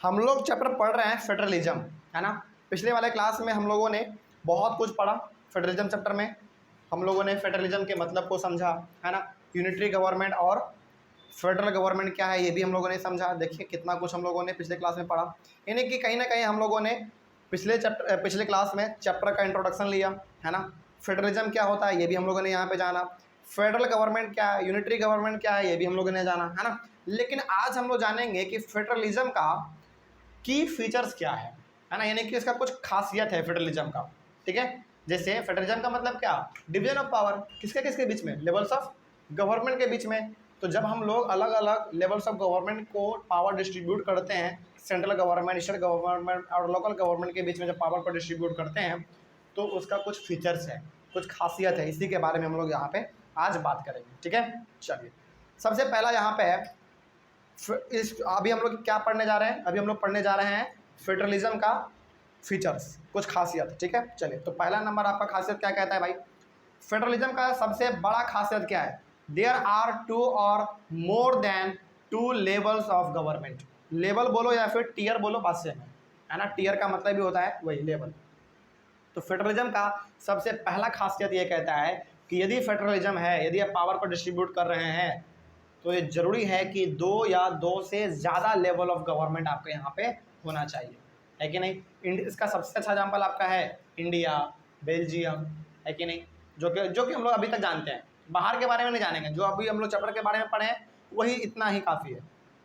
हम लोग चैप्टर पढ़ रहे हैं फेडरलिज्म, है ना। पिछले वाले क्लास में हम लोगों ने बहुत कुछ पढ़ा। फेडरलिज्म चैप्टर में हम लोगों ने फेडरलिज्म के मतलब को समझा, है ना। यूनिटरी गवर्नमेंट और फेडरल गवर्नमेंट क्या है ये भी हम लोगों ने समझा। देखिए कितना कुछ हम लोगों ने पिछले क्लास में पढ़ा, यानी कि कहीं ना कहीं हम लोगों ने पिछले क्लास में चैप्टर का इंट्रोडक्शन लिया, है ना। फेडरलिज्म क्या होता है ये भी हम लोगों ने यहाँ पे जाना। फेडरल गवर्नमेंट क्या है, यूनिटरी गवर्नमेंट क्या है ये भी हम लोगों ने जाना, है ना। लेकिन आज हम लोग जानेंगे कि फेडरलिज्म का की फीचर्स क्या है ना, यानी कि इसका कुछ खासियत है फेडरलिज्म का, ठीक है। जैसे फेडरलिज्म का मतलब क्या, डिवीजन ऑफ पावर, किसके किसके बीच में, लेवल्स ऑफ गवर्नमेंट के बीच में। तो जब हम लोग अलग अलग लेवल्स ऑफ गवर्नमेंट को पावर डिस्ट्रीब्यूट करते हैं, सेंट्रल गवर्नमेंट, स्टेट गवर्नमेंट और लोकल गवर्नमेंट के बीच में जब पावर को डिस्ट्रीब्यूट करते हैं तो उसका कुछ फीचर्स है, कुछ खासियत है, इसी के बारे में हम लोग यहाँ पे आज बात करेंगे, ठीक है। चलिए सबसे पहला यहाँ पे है अभी हम लोग क्या पढ़ने जा रहे हैं, अभी हम लोग पढ़ने जा रहे हैं फेडरलिज्म का फीचर्स, कुछ खासियत, ठीक है। चलिए तो पहला नंबर आपका खासियत क्या कहता है भाई, फेडरलिज्म का सबसे बड़ा खासियत क्या है, देयर आर टू और more than two levels of government. Level बोलो या फिर टीयर बोलो, बात सेम है ना। टीयर का मतलब भी होता है वही लेवल। तो फेडरलिज्म का सबसे पहला खासियत ये कहता है कि यदि फेडरलिज्म है, यदि आप पावर को डिस्ट्रीब्यूट कर रहे हैं तो ये जरूरी है कि दो या दो से ज़्यादा लेवल ऑफ गवर्नमेंट आपके यहाँ पे होना चाहिए, है कि नहीं। इसका सबसे अच्छा एग्जाम्पल आपका है इंडिया, बेल्जियम, है कि नहीं, जो कि हम लोग अभी तक जानते हैं। बाहर के बारे में नहीं जानेंगे, जो अभी हम लोग चैप्टर के बारे में पढ़े हैं वही इतना ही काफ़ी है,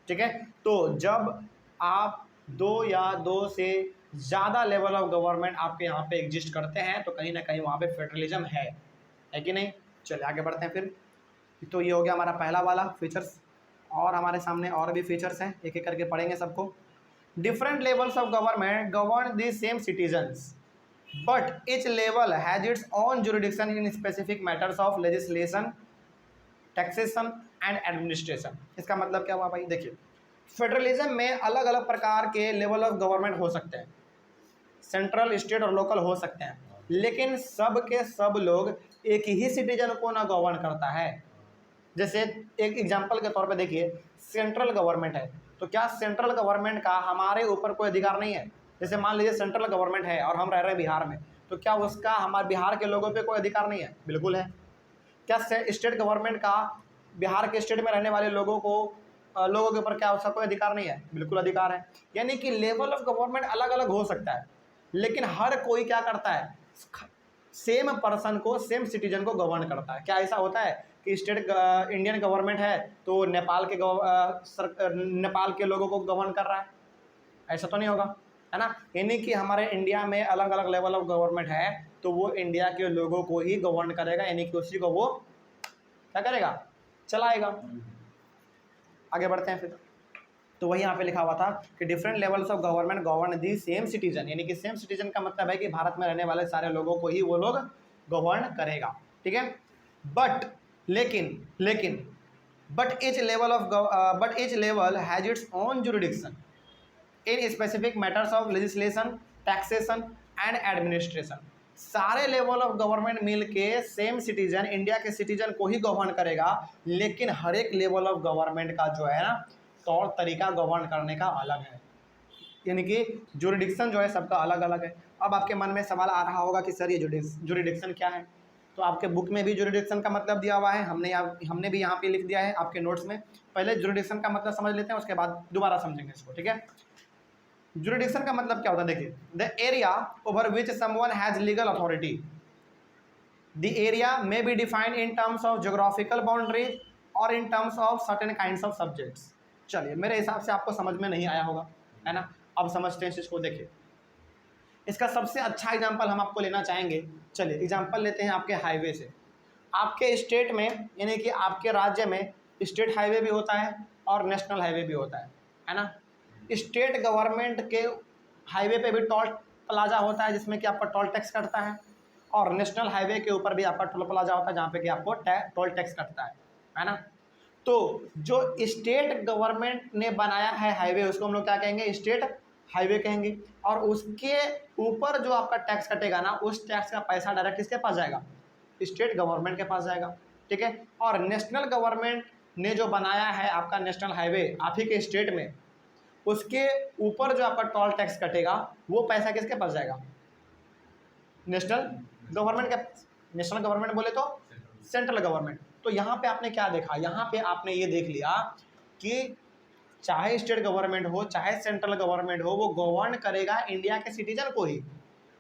ठीक है। तो जब आप दो या दो से ज़्यादा लेवल ऑफ गवर्नमेंट आपके यहाँ पे एग्जिस्ट करते हैं तो कहीं ना कहीं वहाँ पे फेडरलिज्म है कि नहीं। चलिए आगे बढ़ते हैं फिर। तो ये हो गया हमारा पहला वाला फीचर्स, और हमारे सामने और भी फीचर्स हैं, एक एक करके पढ़ेंगे सबको। Different levels of government govern the same citizens but each level has its own jurisdiction in specific matters of legislation, taxation and administration. इसका मतलब क्या हुआ भाई, देखिए फेडरलिज्म में अलग अलग प्रकार के लेवल ऑफ गवर्नमेंट हो सकते हैं, सेंट्रल, स्टेट और लोकल हो सकते हैं, लेकिन सब के सब लोग एक ही सिटीजन को ना गवर्न करता है। जैसे एक एग्जांपल के तौर पे देखिए, सेंट्रल गवर्नमेंट है तो क्या सेंट्रल गवर्नमेंट का हमारे ऊपर कोई अधिकार नहीं है। जैसे मान लीजिए सेंट्रल गवर्नमेंट है और हम रह रहे हैं बिहार में, तो क्या उसका हमारे बिहार के लोगों पे कोई अधिकार नहीं है, बिल्कुल है। क्या स्टेट गवर्नमेंट का बिहार के स्टेट में रहने वाले लोगों के ऊपर क्या उसका कोई अधिकार नहीं है, बिल्कुल अधिकार है। यानी कि लेवल ऑफ गवर्नमेंट अलग अलग हो सकता है, लेकिन हर कोई क्या करता है, सेम पर्सन को, सेम सिटीजन को गवर्न करता है। क्या ऐसा होता है कि स्टेट इंडियन गवर्नमेंट है तो नेपाल के लोगों को गवर्न कर रहा है, ऐसा तो नहीं होगा, है ना। यानी कि हमारे इंडिया में अलग अलग लेवल ऑफ गवर्नमेंट है तो वो इंडिया के लोगों को ही गवर्न करेगा, यानी कि उसी को वो क्या करेगा, चलाएगा। आगे बढ़ते हैं फिर। तो वही यहाँ पे लिखा हुआ था कि different levels of government govern the same citizen, यानी कि सेम सिटीजन का मतलब है कि भारत में रहने वाले सारे लोगों को ही वो लोग गवर्न करेगा, ठीक है। लेकिन but each level has its own jurisdiction in specific matters of legislation, taxation and administration. सारे लेवल ऑफ गवर्नमेंट मिल के सेम सिटीजन, इंडिया के सिटीजन को ही गवर्न करेगा, लेकिन हर एक लेवल ऑफ गवर्नमेंट का जो है ना तौर तरीका गवर्न करने का अलग है, यानी कि जुरिडिक्शन जो है सबका अलग अलग है। अब आपके मन में सवाल आ रहा होगा कि सर ये जुरिडिक्शन क्या है, तो आपके बुक में भी जुरिडिक्शन का मतलब दिया हुआ है, हमने भी यहाँ पे लिख दिया है आपके नोट्स में। पहले जुरिडिक्शन का मतलब समझ लेते हैं, उसके बाद दोबारा समझेंगे इसको, ठीक है। जुरिडिक्शन का मतलब क्या होता है, देखिए the area over which someone has legal authority, the area may be defined in terms of geographical boundaries और in terms of certain kinds of subjects. चलिए मेरे हिसाब से आपको समझ में नहीं आया होगा, है ना। अब समझते हैं इसको। देखिए इसका सबसे अच्छा एग्जांपल हम आपको लेना चाहेंगे। चलिए एग्जांपल लेते हैं आपके हाईवे से। आपके स्टेट में, यानी कि आपके राज्य में स्टेट हाईवे भी होता है और नेशनल हाईवे भी होता है ना। स्टेट गवर्नमेंट के हाईवे पे भी टोल प्लाजा होता है जिसमें कि आपका टोल टैक्स कटता है, और नेशनल हाईवे के ऊपर भी आपका टोल प्लाजा होता है जहाँ पे कि आपको टोल टैक्स कटता है ना। तो जो स्टेट गवर्नमेंट ने बनाया है हाईवे, उसको हम लोग क्या कहेंगे, स्टेट हाईवे कहेंगे। और उसके ऊपर जो आपका टैक्स कटेगा ना, उस टैक्स का पैसा डायरेक्ट किसके पास जाएगा, स्टेट गवर्नमेंट के पास जाएगा, ठीक है। और नेशनल गवर्नमेंट ने जो बनाया है आपका नेशनल हाईवे आप ही के स्टेट में, उसके ऊपर जो आपका टोल टैक्स कटेगा वो पैसा किसके पास जाएगा? नेशनल गवर्नमेंट के। नेशनल गवर्नमेंट बोले तो सेंट्रल गवर्नमेंट। तो यहाँ पे आपने क्या देखा? यहाँ पे आपने ये देख लिया कि चाहे स्टेट गवर्नमेंट हो चाहे सेंट्रल गवर्नमेंट हो, वो गवर्न करेगा इंडिया के सिटीजन को ही,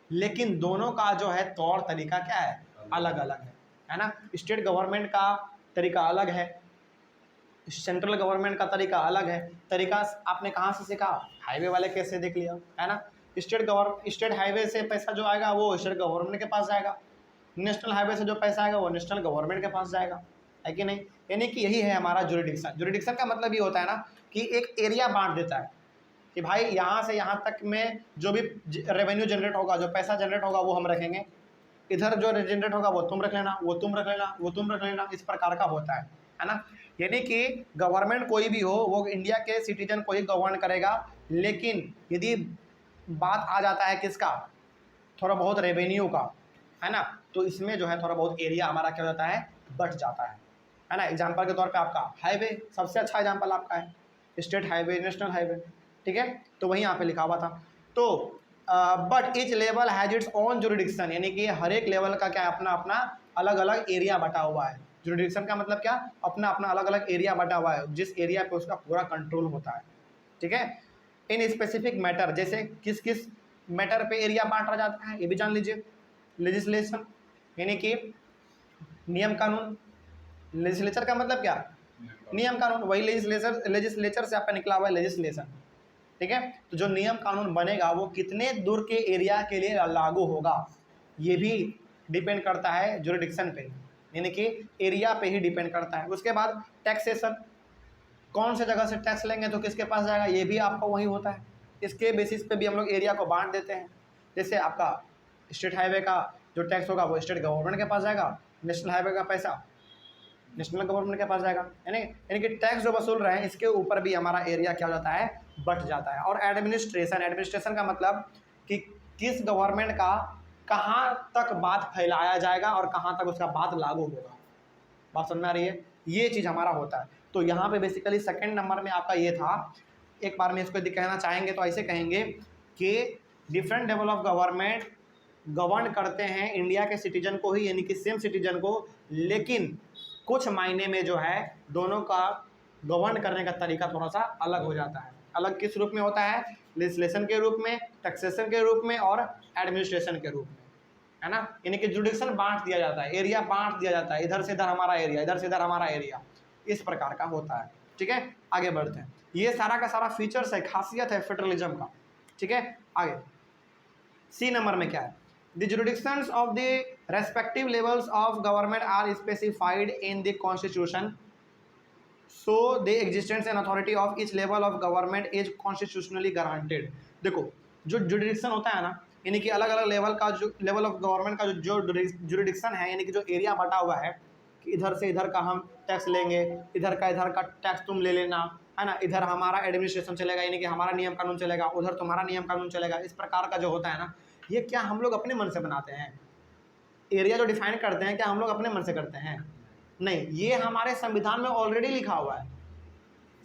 लेकिन दोनों का जो है तौर तरीका क्या है? अलग अलग है ना। स्टेट गवर्नमेंट का तरीका अलग है, सेंट्रल गवर्नमेंट का तरीका अलग है। तरीका आपने कहाँ से सीखा? हाईवे वाले केस से देख लिया है ना। स्टेट हाईवे से पैसा जो आएगा वो स्टेट गवर्नमेंट के पास जाएगा, नेशनल हाईवे से जो पैसा आएगा वो नेशनल गवर्नमेंट के पास जाएगा, है कि नहीं? यानी कि यही है हमारा जुरिडिक्शन। जुरिडिक्शन का मतलब ये होता है ना कि एक एरिया बांट देता है कि भाई यहाँ से यहाँ तक में जो भी रेवेन्यू जनरेट होगा, जो पैसा जनरेट होगा वो हम रखेंगे, इधर जो जनरेट होगा वो तुम रख लेना, वो तुम रख लेना, वो तुम रख लेना, इस प्रकार का होता है ना। यानी कि गवर्नमेंट कोई भी हो वो इंडिया के सिटीजन को ही गवर्न करेगा, लेकिन यदि बात आ जाता है किसका? थोड़ा बहुत रेवेन्यू का, है ना, तो इसमें जो है थोड़ा बहुत एरिया हमारा क्या हो जाता है? बट जाता है ना। एग्जाम्पल के तौर पे आपका हाईवे सबसे अच्छा एग्जाम्पल आपका है, स्टेट हाईवे, नेशनल हाईवे, ठीक है। तो वही यहाँ पे लिखा हुआ था। तो but each level has its own jurisdiction, यानी कि हर एक लेवल का क्या है? अपना अपना अलग अलग एरिया बटा हुआ है। जुरिडिक्शन का मतलब क्या? अपना अपना अलग अलग एरिया बटा हुआ है, जिस एरिया पे उसका पूरा कंट्रोल होता है, ठीक है। इन स्पेसिफिक मैटर, जैसे किस किस मैटर पे एरिया बांटा जाता है ये भी जान लीजिए। लेजिस्लेशन यानी कि नियम कानून। लेजिस्लेचर का मतलब क्या? नियम कानून। वही लेजिस्लेचर से आपका निकला हुआ है लेजिस्लेशन, ठीक है। तो जो नियम कानून बनेगा वो कितने दूर के एरिया के लिए लागू होगा ये भी डिपेंड करता है जुरिडिक्शन पे, यानी कि एरिया पे ही डिपेंड करता है। उसके बाद टैक्सेशन, कौन से जगह से टैक्स लेंगे तो किसके पास जाएगा, ये भी आपका वही होता है। इसके बेसिस पे भी हम लोग एरिया को बांट देते हैं। जैसे आपका स्टेट हाईवे का जो टैक्स होगा वो स्टेट गवर्नमेंट के पास जाएगा, नेशनल हाईवे का पैसा नेशनल गवर्नमेंट के पास जाएगा, यानी कि टैक्स जो वसूल रहे हैं इसके ऊपर भी हमारा एरिया क्या हो जाता है? बट जाता है। और एडमिनिस्ट्रेशन, एडमिनिस्ट्रेशन का मतलब कि किस गवर्नमेंट का कहाँ तक बात फैलाया जाएगा और कहाँ तक उसका बात लागू होगा। बात समझ में आ रही है? ये चीज़ हमारा होता है। तो यहाँ पे बेसिकली सेकंड नंबर में आपका ये था। एक बार में इसको कहना चाहेंगे तो ऐसे कहेंगे कि different level of government govern करते हैं इंडिया के सिटीजन को ही, यानी कि सेम सिटीजन को, लेकिन कुछ मायने में जो है दोनों का गवर्न करने का तरीका थोड़ा सा अलग हो जाता है। अलग किस रूप में होता है? लेजिस्लेशन के रूप में, टैक्सेशन के रूप में और एडमिनिस्ट्रेशन के रूप में, है ना। यानी कि जुडिक्शन बांट दिया जाता है, एरिया बांट दिया जाता है, इधर से इधर हमारा एरिया, इधर से इधर हमारा एरिया, इस प्रकार का होता है, ठीक है। आगे बढ़ते हैं। ये सारा का सारा फीचर्स है, खासियत है फेडरलिज्म का, ठीक है। आगे सी नंबर में क्या है? The jurisdictions of the respective levels of government are specified in the constitution, so the existence and authority of each level of government is constitutionally guaranteed। देखो जो जुरिडिक्शन होता है ना, यानी कि अलग अलग लेवल का जो लेवल ऑफ गवर्नमेंट का जो जुरिडिक्शन है, यानी कि जो एरिया बटा हुआ है कि इधर से इधर का हम टैक्स लेंगे, इधर का टैक्स तुम ले लेना, है ना। इधर हमारा एडमिनिस्ट्रेशन चलेगा, यानी कि हमारा नियम कानून चलेगा, उधर तुम्हारा नियम कानून चलेगा। इस प्रकार का जो होता है ना, ये क्या हम लोग अपने मन से बनाते हैं? एरिया जो डिफाइन करते हैं क्या हम लोग अपने मन से करते हैं? नहीं, ये हमारे संविधान में ऑलरेडी लिखा हुआ है।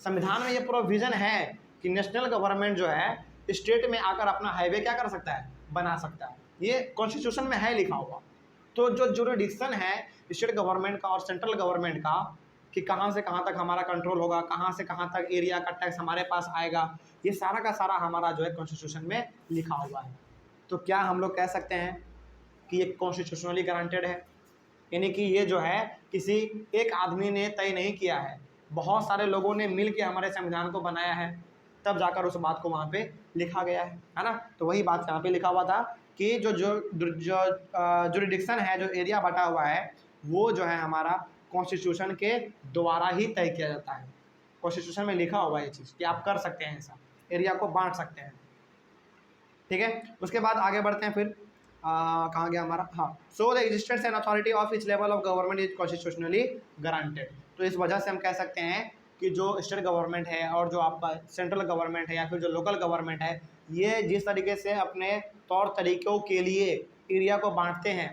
संविधान में ये प्रोविजन है कि नेशनल गवर्नमेंट जो है स्टेट में आकर अपना हाईवे क्या कर सकता है? बना सकता है। ये कॉन्स्टिट्यूशन में है लिखा हुआ। तो जो जुरिडिक्शन है स्टेट गवर्नमेंट का और सेंट्रल गवर्नमेंट का कि कहाँ से कहाँ तक हमारा कंट्रोल होगा, कहाँ से कहाँ तक एरिया का टैक्स हमारे पास आएगा, ये सारा का सारा हमारा जो है कॉन्स्टिट्यूशन में लिखा हुआ है। तो क्या हम लोग कह सकते हैं कि ये कॉन्स्टिट्यूशनली गारंटेड है? यानी कि ये जो है किसी एक आदमी ने तय नहीं किया है, बहुत सारे लोगों ने मिल के हमारे संविधान को बनाया है, तब जाकर उस बात को वहाँ पे लिखा गया है ना। तो वही बात यहाँ पे लिखा हुआ था कि जो जुरिडिक्शन है, जो एरिया बटा हुआ है, वो जो है हमारा कॉन्स्टिट्यूशन के द्वारा ही तय किया जाता है। कॉन्स्टिट्यूशन में लिखा हुआ है ये चीज़ कि आप कर सकते हैं, ऐसा एरिया को बांट सकते हैं, ठीक है। उसके बाद आगे बढ़ते हैं। फिर कहाँ गया हमारा? हाँ, so the existence and authority of each level of government is constitutionally guaranteed. तो इस वजह से हम कह सकते हैं कि जो स्टेट गवर्नमेंट है और जो आपका सेंट्रल गवर्नमेंट है या फिर जो लोकल गवर्नमेंट है, ये जिस तरीके से अपने तौर तरीक़ों के लिए एरिया को बांटते हैं,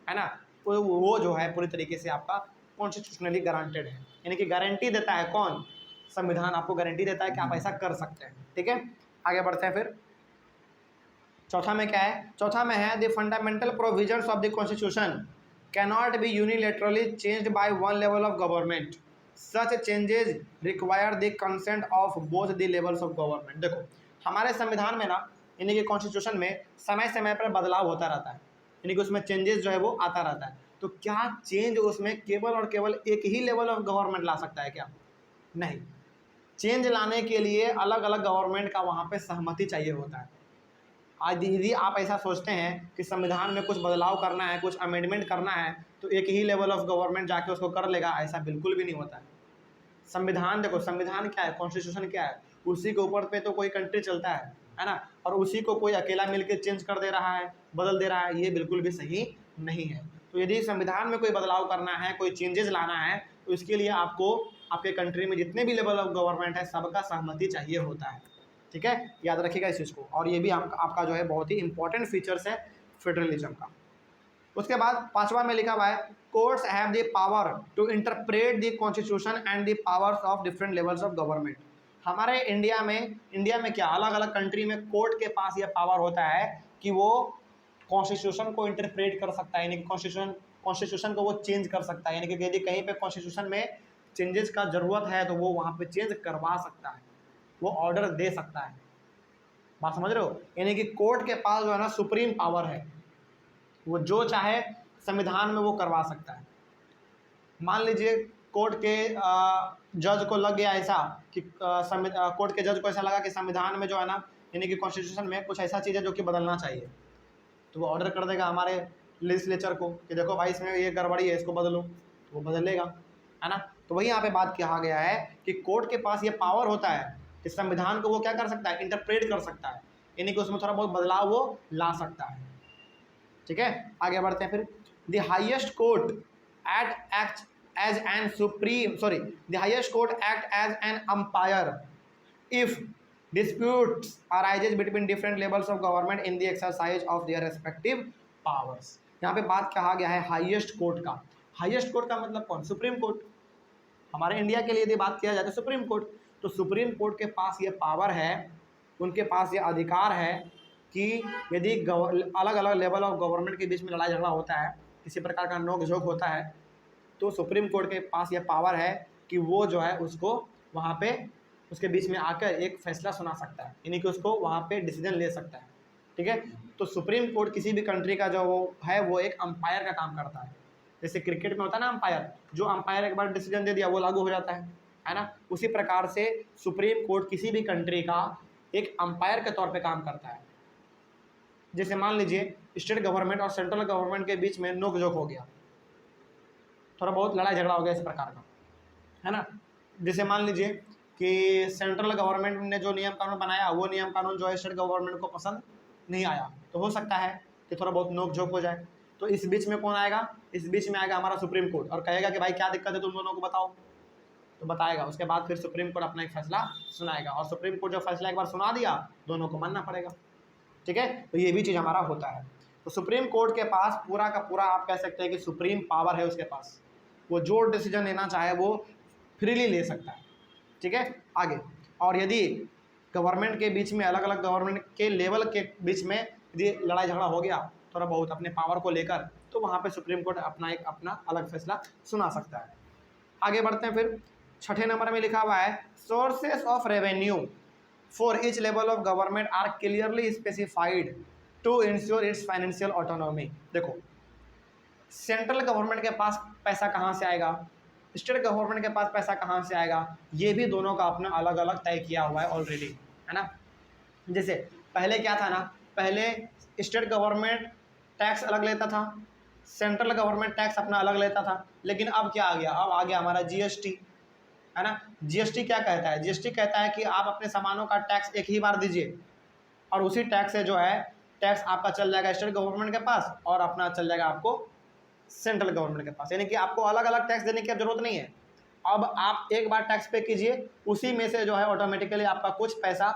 है ना, वो जो है पूरी तरीके से आपका कॉन्स्टिट्यूशनली गारंटेड है। यानी कि गारंटी देता है कौन? संविधान आपको गारंटी देता है कि आप ऐसा कर सकते हैं। ठीक है, आगे बढ़ते हैं। फिर चौथा में क्या है, चौथा में है the fundamental provisions of the constitution cannot be unilaterally changed by one level of government, such changes require the consent of both the levels of government. देखो हमारे संविधान में ना, यानी कि कॉन्स्टिट्यूशन में समय समय पर बदलाव होता रहता है, यानी कि उसमें चेंजेस जो है वो आता रहता है। तो क्या चेंज उसमें केवल और केवल एक ही लेवल ऑफ गवर्नमेंट ला सकता है क्या? नहीं, चेंज लाने के लिए अलग अलग गवर्नमेंट का वहाँ पे सहमति चाहिए होता है। आज यदि आप ऐसा सोचते हैं कि संविधान में कुछ बदलाव करना है, कुछ अमेंडमेंट करना है, तो एक ही लेवल ऑफ गवर्नमेंट जाके उसको कर लेगा, ऐसा बिल्कुल भी नहीं होता है। संविधान देखो, संविधान क्या है, कॉन्स्टिट्यूशन क्या है, उसी के ऊपर पे तो कोई कंट्री चलता है ना, और उसी को कोई अकेला मिलकर चेंज कर दे रहा है, बदल दे रहा है, ये बिल्कुल भी सही नहीं है। तो यदि संविधान में कोई बदलाव करना है, कोई चेंजेस लाना है, तो इसके लिए आपको आपके कंट्री में जितने भी लेवल ऑफ गवर्नमेंट है सबका सहमति चाहिए होता है। ठीक है, याद रखिएगा इस चीज़ को। और ये भी आपका जो है बहुत ही इंपॉर्टेंट फीचर्स है फेडरलिज्म का। उसके बाद पांचवा में लिखा हुआ है courts have the power to interpret the constitution and the powers of different levels of government. हमारे इंडिया में क्या अलग अलग कंट्री में कोर्ट के पास यह पावर होता है कि वो कॉन्स्टिट्यूशन को इंटरप्रेट कर सकता है, यानी कि कॉन्स्टिट्यूशन को वो चेंज कर सकता है, यानी कि यदि कहीं पे कॉन्स्टिट्यूशन में चेंजेस का ज़रूरत है तो वो वहाँ पे चेंज करवा सकता है, वो ऑर्डर दे सकता है। बात समझ रहे हो? यानी कि कोर्ट के पास जो है ना सुप्रीम पावर है, वो जो चाहे संविधान में वो करवा सकता है। मान लीजिए कोर्ट के जज को लग गया ऐसा कि कोर्ट के जज को ऐसा लगा कि संविधान में जो है ना, यानी कि कॉन्स्टिट्यूशन में कुछ ऐसा चीज़ है जो कि बदलना चाहिए, तो वो ऑर्डर कर देगा हमारे लेजिस्लेचर को कि देखो भाई इसमें ये गड़बड़ी है, इसको बदलो, तो वो बदल लेगा, है ना। तो वही यहाँ पे बात कहा गया है कि कोर्ट के पास ये पावर होता है कि संविधान को वो क्या कर सकता है, इंटरप्रेट कर सकता है, यानी कि उसमें थोड़ा बहुत बदलाव वो ला सकता है। ठीक है, आगे बढ़ते हैं। फिर the highest court act as an supreme the highest court act as an umpire if disputes arises between different levels of government in the exercise of their respective powers। यहाँ पे बात कहा गया है हाईएस्ट कोर्ट का। Highest court का मतलब कौन? Supreme court. हमारे इंडिया के लिए यदि बात किया जाए तो सुप्रीम कोर्ट। तो सुप्रीम कोर्ट के पास ये पावर है, उनके पास ये अधिकार है कि यदि अलग अलग लेवल ऑफ गवर्नमेंट के बीच में लड़ाई झगड़ा होता है, किसी प्रकार का नोक झोंक होता है, तो सुप्रीम कोर्ट के पास ये पावर है कि वो जो है उसको वहाँ पे उसके बीच में आकर एक फैसला सुना सकता है, यानी कि उसको वहाँ पे डिसीजन ले सकता है। ठीक है, तो सुप्रीम कोर्ट किसी भी कंट्री का जो वो है वो एक अंपायर का काम करता है। जैसे क्रिकेट में होता है ना अंपायर, जो अंपायर एक बार डिसीजन दे दिया वो लागू हो जाता है ना। उसी प्रकार से सुप्रीम कोर्ट किसी भी कंट्री का एक अंपायर के तौर पर काम करता है। जैसे मान लीजिए स्टेट गवर्नमेंट और सेंट्रल गवर्नमेंट के बीच में नोक झोंक हो गया, थोड़ा बहुत लड़ाई झगड़ा हो गया इस प्रकार का, है ना। जैसे मान लीजिए कि सेंट्रल गवर्नमेंट ने जो नियम कानून बनाया वो नियम कानून जो है स्टेट गवर्नमेंट को पसंद नहीं आया, तो हो सकता है कि थोड़ा बहुत नोक झोंक हो जाए। तो इस बीच में कौन आएगा? इस बीच में आएगा हमारा सुप्रीम कोर्ट और कहेगा कि भाई क्या दिक्कत है तुम दोनों को बताओ, तो बताएगा। उसके बाद फिर सुप्रीम कोर्ट अपना एक फैसला सुनाएगा और सुप्रीम कोर्ट जो फैसला एक बार सुना दिया दोनों को मानना पड़ेगा। ठीक है, तो ये भी चीज़ हमारा होता है। तो सुप्रीम कोर्ट के पास पूरा का पूरा आप कह सकते हैं कि सुप्रीम पावर है उसके पास, वो जो डिसीजन लेना चाहे वो फ्रीली ले सकता है। ठीक है, आगे। और यदि गवर्नमेंट के बीच में अलग अलग गवर्नमेंट के लेवल के बीच में यदि लड़ाई झगड़ा हो गया थोड़ा बहुत अपने पावर को लेकर, तो वहाँ पे सुप्रीम कोर्ट अपना अलग फैसला सुना सकता है। आगे बढ़ते हैं। फिर छठे नंबर में लिखा हुआ है sources of revenue for each level of government are clearly specified to ensure its financial autonomy. देखो सेंट्रल गवर्नमेंट के पास पैसा कहाँ से आएगा, स्टेट गवर्नमेंट के पास पैसा कहाँ से आएगा, ये भी दोनों का अपना अलग अलग तय किया हुआ है ऑलरेडी, है ना। जैसे पहले क्या था ना, पहले स्टेट गवर्नमेंट टैक्स अलग लेता था, सेंट्रल गवर्नमेंट टैक्स अपना अलग लेता था, लेकिन अब क्या आ गया? अब आ गया हमारा जीएसटी, है ना। जीएसटी क्या कहता है? जीएसटी कहता है कि आप अपने सामानों का टैक्स एक ही बार दीजिए और उसी टैक्स से जो है टैक्स आपका चल जाएगा स्टेट गवर्नमेंट के पास और अपना चल जाएगा आपको सेंट्रल गवर्नमेंट के पास, यानी कि आपको अलग अलग टैक्स देने की अब जरूरत नहीं है। अब आप एक बार टैक्स पे कीजिए, उसी में से जो है ऑटोमेटिकली आपका कुछ पैसा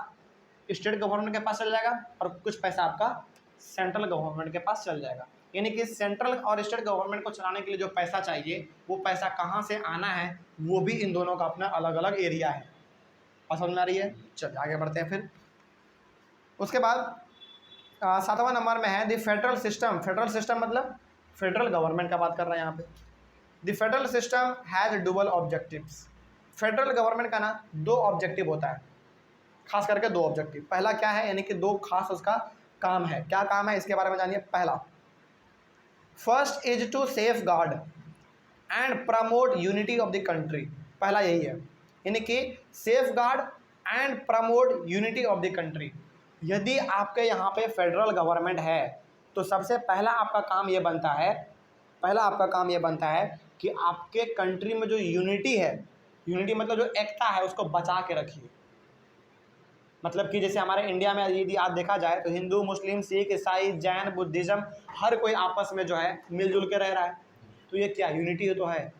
स्टेट गवर्नमेंट के पास चल जाएगा और कुछ पैसा आपका सेंट्रल गवर्नमेंट के पास चल जाएगा। यानी कि सेंट्रल और स्टेट गवर्नमेंट को चलाने के लिए जो पैसा चाहिए वो पैसा कहाँ से आना है वो भी इन दोनों का अपना अलग अलग एरिया है। और समझ में आ रही है? चलिए आगे बढ़ते हैं फिर। उसके बाद 7वां नंबर में है the federal system. Federal system मतलब फेडरल गवर्नमेंट का बात कर रहे हैं यहाँ पे। The federal system has dual objectives. Federal government का ना 2 ऑब्जेक्टिव होता है, खास करके 2 ऑब्जेक्टिव। पहला क्या है, यानी कि 2 खास उसका काम है। क्या काम है इसके बारे में जानिए। पहला, first is to safeguard and promote unity of the country. पहला यही है, यानी कि safeguard and promote unity of the country. यदि आपके यहाँ पे फेडरल गवर्नमेंट है तो सबसे पहला आपका काम ये बनता है, कि आपके कंट्री में जो यूनिटी है, यूनिटी मतलब जो एकता है, उसको बचा के रखिए। मतलब कि जैसे हमारे इंडिया में यदि आज देखा जाए तो हिंदू, मुस्लिम, सिख, ईसाई, जैन, बुद्धिज़्म, हर कोई आपस में जो है मिलजुल के रह रहा है। तो ये क्या यूनिटी तो है।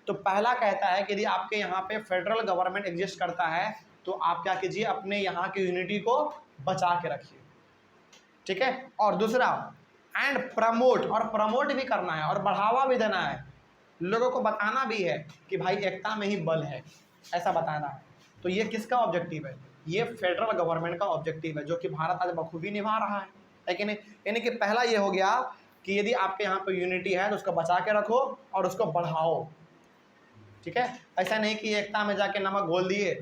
तो पहला कहता है कि यदि आपके यहाँ पे फेडरल गवर्नमेंट एग्जिस्ट करता है तो आप क्या कीजिए, अपने यहाँ की यूनिटी को बचा के रखिए, ठीक है। और दूसरा, एंड प्रमोट, और प्रमोट भी करना है और बढ़ावा भी देना है, लोगों को बताना भी है कि भाई एकता में ही बल है, ऐसा बताना है। तो ये किसका ऑब्जेक्टिव है? ये फेडरल गवर्नमेंट का ऑब्जेक्टिव है, जो कि भारत आज बखूबी निभा रहा है, लेकिन यानी कि पहला ये हो गया कि यदि आपके यहाँ पर यूनिटी है तो उसको बचा के रखो और उसको बढ़ाओ, ठीक है। ऐसा नहीं कि एकता में जाके नमक घोल दिए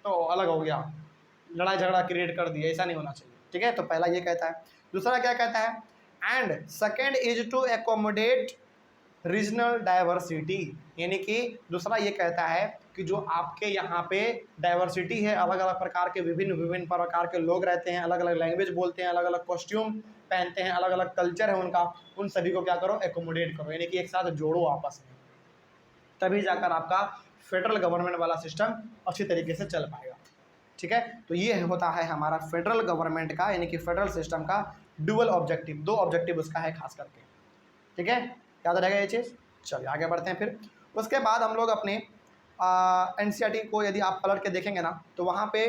तो अलग हो गया, लड़ाई झगड़ा क्रिएट कर दिया, ऐसा नहीं होना चाहिए, ठीक है। तो पहला ये कहता है। दूसरा क्या कहता है, and second is to accommodate regional diversity. यानी कि दूसरा ये कहता है कि जो आपके यहाँ पे डाइवर्सिटी है, अलग अलग प्रकार के विभिन्न प्रकार के लोग रहते हैं, अलग अलग लैंग्वेज बोलते हैं, अलग अलग कॉस्ट्यूम पहनते हैं, अलग अलग कल्चर है उनका, उन सभी को क्या करो, एकोमोडेट करो, यानी कि एक साथ जोड़ो आपस में, तभी जाकर आपका फेडरल गवर्नमेंट वाला सिस्टम अच्छी तरीके से चल पाएगा, ठीक है। तो ये होता है हमारा फेडरल गवर्नमेंट का, यानी कि फेडरल सिस्टम का डुअल ऑब्जेक्टिव, 2 ऑब्जेक्टिव उसका है खास करके, ठीक है। याद रहेगा ये चीज़। चलिए आगे बढ़ते हैं फिर। उसके बाद हम लोग अपने NCERT को यदि आप पलट के देखेंगे ना तो वहाँ पे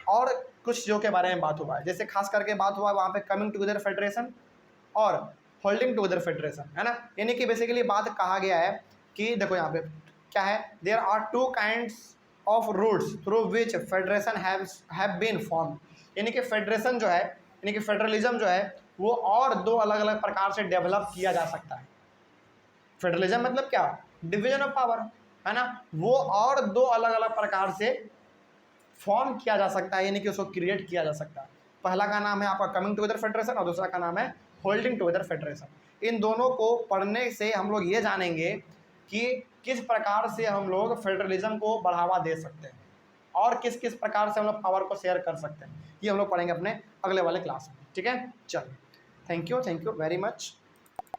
और कुछ जो के बारे में बात हुआ है, जैसे खास करके बात हुआ वहाँ पे कमिंग टुगेदर फेडरेशन और होल्डिंग टुगेदर फेडरेशन, है ना। यानी कि बेसिकली बात कहा गया है कि देखो यहाँ पे क्या है, there are 2 kinds of routes through which federation have been form. यानी कि फेडरेशन जो है, यानी कि फेडरलिज्म जो है वो और 2 अलग अलग प्रकार से डेवलप किया जा सकता है। फेडरलिज्म मतलब क्या, डिवीजन ऑफ पावर, है ना। वो और 2 अलग अलग प्रकार से फॉर्म किया जा सकता है, यानी कि उसको क्रिएट किया जा सकता है। पहला का नाम है आपका कमिंग टुगेदर फेडरेशन और दूसरा का नाम है होल्डिंग टुगेदर फेडरेशन। इन दोनों को पढ़ने से हम लोग ये जानेंगे कि किस प्रकार से हम लोग फेडरलिज्म को बढ़ावा दे सकते हैं और किस किस प्रकार से हम लोग पावर को शेयर कर सकते हैं, ये हम लोग पढ़ेंगे अपने अगले वाले क्लास में, ठीक है। चलिए, थैंक यू वेरी मच।